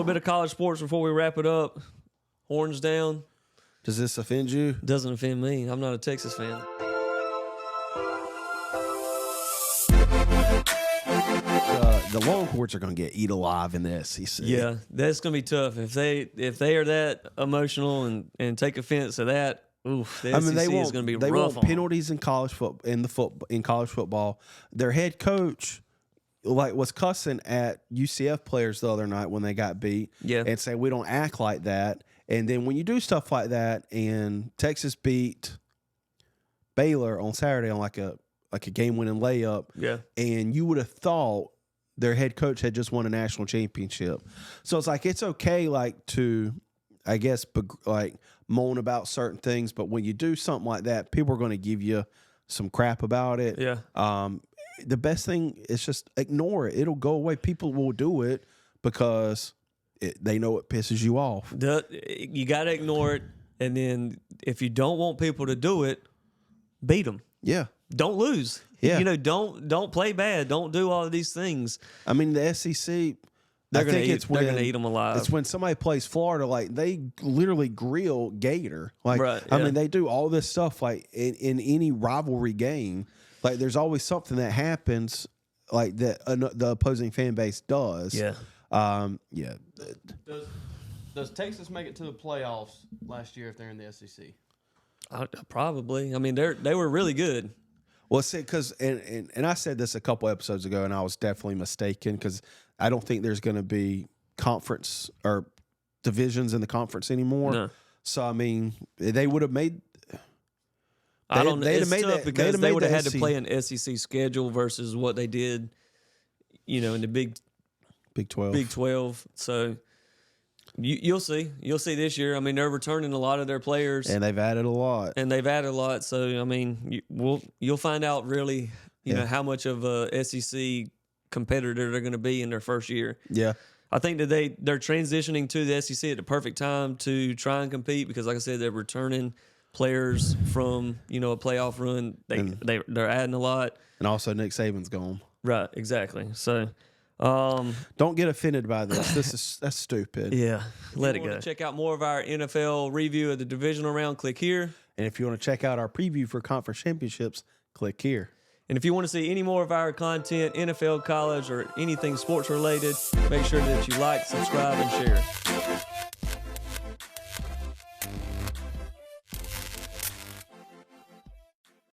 A bit of college sports before we wrap it up. Horns down. Does this offend you? Doesn't offend me. I'm not a Texas fan. The Longhorns are going to get eat alive in the SEC. Yeah, that's going to be tough. If they are that emotional and take offense to that, oof, the SEC is going to be they rough. want penalties in college college football. Their head coach was cussing at UCF players the other night when they got beat. Yeah. And say we don't act like that. And then when you do stuff like that, and Texas beat Baylor on Saturday on like a game-winning layup. Yeah. And you would have thought their head coach had just won a national championship. So it's like it's okay to, I guess, moan about certain things. But when you do something like that, people are going to give you some crap about it. Yeah. The best thing is just ignore it. It'll go away. People will do it because they know it pisses you off. You got to ignore it. And then if you don't want people to do it, beat them. Yeah. Don't lose. Yeah. Don't play bad. Don't do all of these things. I mean, the SEC, they're going to eat them alive. It's when somebody plays Florida, they literally grill Gator. Right, I yeah. mean, they do all this stuff in any rivalry game. There's always something that happens that the opposing fan base does. Yeah. Yeah. Does Texas make it to the playoffs last year if they're in the SEC? Probably. I mean, they were really good. Well, see, because and I said this a couple episodes ago, and I was definitely mistaken because I don't think there's going to be conference or divisions in the conference anymore. No. So I mean, they would have made. I don't know. It's made tough that, because they would have had to SEC play an SEC schedule versus what they did, in the Big 12. Big 12. So you'll see. You'll see this year. I mean, they're returning a lot of their players, And they've added a lot. So I mean, you'll find out really, know, how much of a SEC competitor they're going to be in their first year. Yeah. I think that they're transitioning to the SEC at the perfect time to try and compete because, like I said, they're returning players from a playoff run. They're adding a lot, And also Nick Saban's gone. right? Exactly. So, Don't get offended by this. That's stupid. yeah, let it you go. wanna Check out more of our NFL review of the divisional round. Click here. And if you want to check out our preview for conference championships, click here. And if you want to see any more of our content, NFL, college, or anything sports related, make sure that you like, subscribe, and share.